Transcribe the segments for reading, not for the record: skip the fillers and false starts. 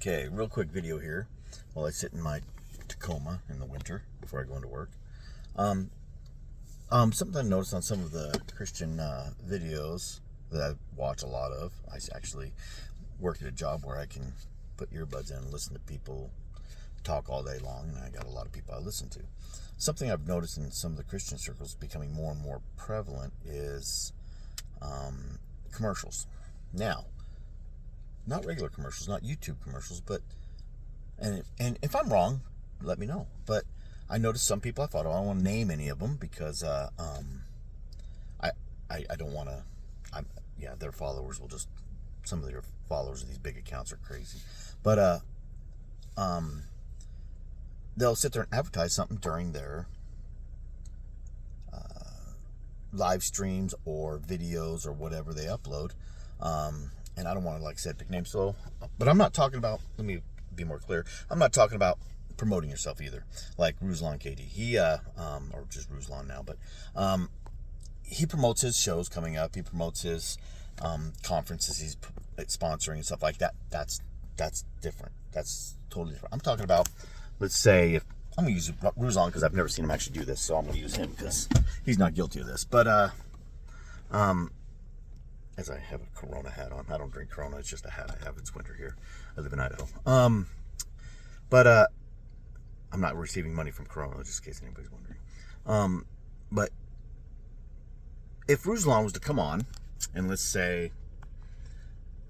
Okay, real quick video here while I sit in my Tacoma in the winter before I go into work. Something I noticed on some of the Christian videos that I watch a lot of. I actually work at a job where I can put earbuds in and listen to people talk all day long, and I got a lot of people I listen to. Something I've noticed in some of the Christian circles becoming more and more prevalent is commercials. Now, not regular commercials, not YouTube commercials, but and if I'm wrong, let me know. But I noticed some people, I thought, I don't want to name any of them because I don't want to. Their followers will just, some of their followers of these big accounts are crazy, but they'll sit there and advertise something during their live streams or videos or whatever they upload. And I don't want to, like I said, pick names, but I'm not talking about, let me be more clear, I'm not talking about promoting yourself either, like Ruslan KD. He, or just Ruslan now, but he promotes his shows coming up. He promotes his conferences he's sponsoring and stuff like that. That's different. That's totally different. I'm talking about, let's say, if I'm going to use Ruslan because I've never seen him actually do this, so I'm going to use him because he's not guilty of this. But, as I have a Corona hat on. I don't drink Corona. It's just a hat I have. It's winter here. I live in Idaho. But I'm not receiving money from Corona, just in case anybody's wondering. But if Ruslan was to come on and let's say,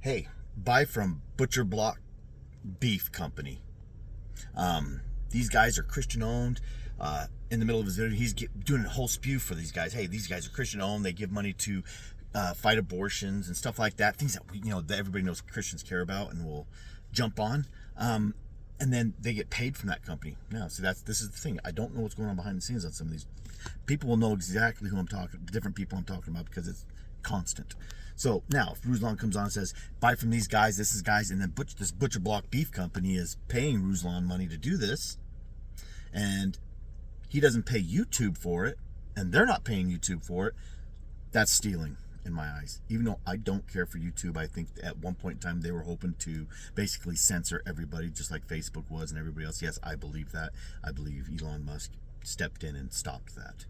hey, buy from Butcher Block Beef Company. These guys are Christian owned. In the middle of his video, he's doing a whole spew for these guys. Hey, these guys are Christian owned. They give money to fight abortions and stuff like that. Things that that everybody knows Christians care about and will jump on. And then they get paid from that company. Now, see, this is the thing. I don't know what's going on behind the scenes on some of these. People will know exactly who I'm talking, different people I'm talking about, because it's constant. So now, if Ruslan comes on and says, buy from these guys, this is guys, and then this Butcher Block Beef Company is paying Ruslan money to do this, and he doesn't pay YouTube for it, and they're not paying YouTube for it, that's stealing in my eyes. Even though I don't care for YouTube, I think at one point in time they were hoping to basically censor everybody, just like Facebook was and everybody else. Yes, I believe that. I believe Elon Musk stepped in and stopped that.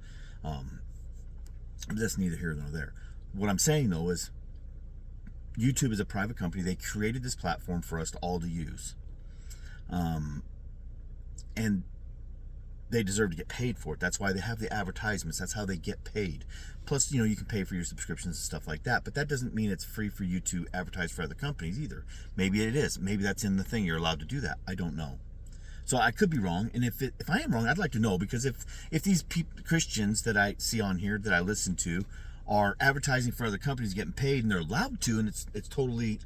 That's neither here nor there. What I'm saying though is YouTube is a private company. They created this platform for us all to use. And they deserve to get paid for it. That's why they have the advertisements. That's how they get paid. Plus, you can pay for your subscriptions and stuff like that. But that doesn't mean it's free for you to advertise for other companies either. Maybe it is. Maybe that's in the thing. You're allowed to do that. I don't know. So I could be wrong. And if I am wrong, I'd like to know, because if these Christians that I see on here that I listen to are advertising for other companies, getting paid, and they're allowed to, and it's totally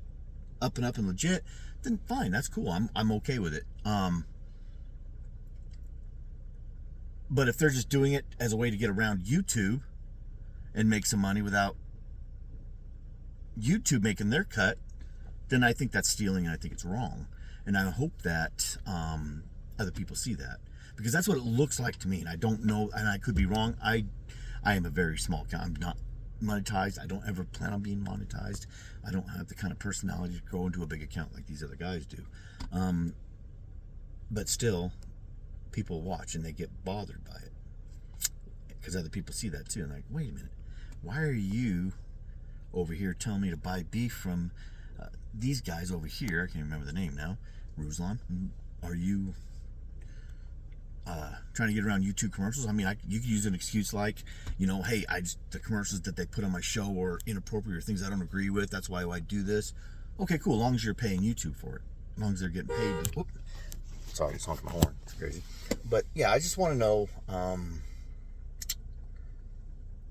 up and legit, then fine. That's cool. I'm okay with it. But if they're just doing it as a way to get around YouTube and make some money without YouTube making their cut, then I think that's stealing, and I think it's wrong. And I hope that other people see that, because that's what it looks like to me. And I don't know, and I could be wrong. I am a very small account. I'm not monetized. I don't ever plan on being monetized. I don't have the kind of personality to grow into a big account like these other guys do. But still, people watch and they get bothered by it because other people see that too, and like, wait a minute, why are you over here telling me to buy beef from these guys over here? I can't remember the name now. Ruslan, are you trying to get around YouTube commercials? I mean, you could use an excuse like, hey, the commercials that they put on my show are inappropriate or things I don't agree with. That's why I do this. Okay, cool. As long as you're paying YouTube for it, as long as they're getting paid. Whoop. Sorry, it's honking my horn. It's crazy. But yeah, I just want to know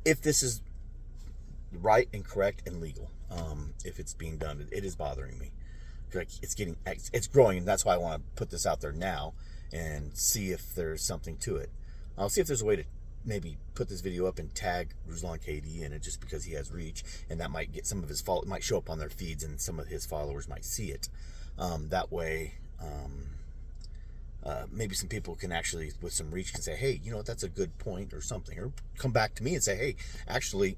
if this is right and correct and legal. If it's being done, it is bothering me. It's growing, and that's why I want to put this out there now and see if there's something to it. I'll see if there's a way to maybe put this video up and tag Ruslan KD in it, just because he has reach, and that might get some of his it might show up on their feeds, and some of his followers might see it. That way, maybe some people can actually, with some reach, can say, hey, that's a good point or something, or come back to me and say, hey, actually,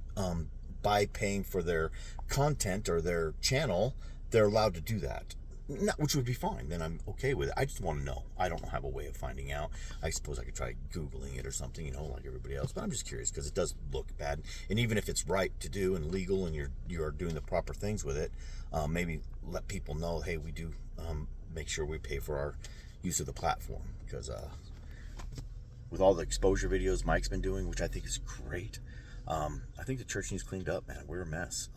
by paying for their content or their channel, they're allowed to do that. which would be fine. Then I'm okay with it. I just want to know. I don't have a way of finding out. I suppose I could try Googling it or something, like everybody else. But I'm just curious because it does look bad. And even if it's right to do and legal, and you're doing the proper things with it, maybe let people know, hey, we do make sure we pay for our use of the platform, because with all the exposure videos Mike's been doing, which I think is great, I think the church needs cleaned up, man. We're a mess.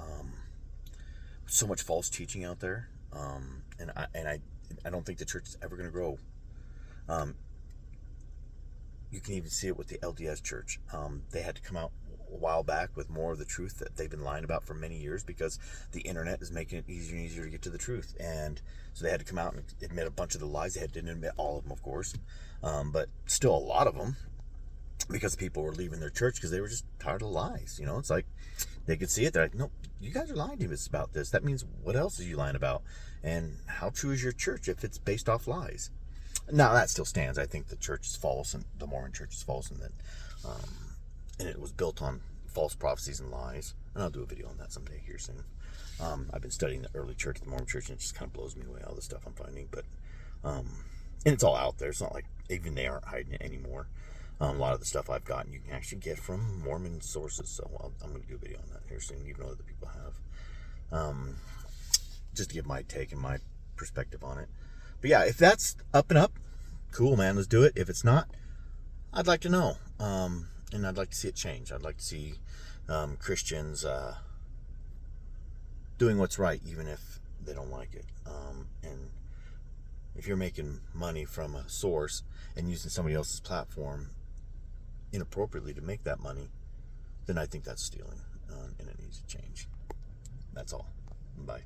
So much false teaching out there. And I don't think the church is ever going to grow. You can even see it with the LDS church. They had to come out a while back with more of the truth that they've been lying about for many years, because the internet is making it easier and easier to get to the truth. And so they had to come out and admit a bunch of the lies. They didn't admit all of them, of course, but still a lot of them, because people were leaving their church because they were just tired of lies. It's like they could see it. They're like, no, you guys are lying to us about this. That means what else are you lying about? And how true is your church if it's based off lies? Now, that still stands. I think the church is false, and the Mormon church is false, and that and it was built on false prophecies and lies. And I'll do a video on that someday here soon. I've been studying the early church, the Mormon church, and it just kind of blows me away, all the stuff I'm finding. But and it's all out there. It's not like even they aren't hiding it anymore. A lot of the stuff I've gotten, you can actually get from Mormon sources. So I'm going to do a video on that here soon, even though other people have. Just to give my take and my perspective on it. But yeah, if that's up and up, cool, man, let's do it. If it's not, I'd like to know. And I'd like to see it change. I'd like to see Christians doing what's right, even if they don't like it. And if you're making money from a source and using somebody else's platform inappropriately to make that money, then I think that's stealing, and it needs to change. That's all. Bye.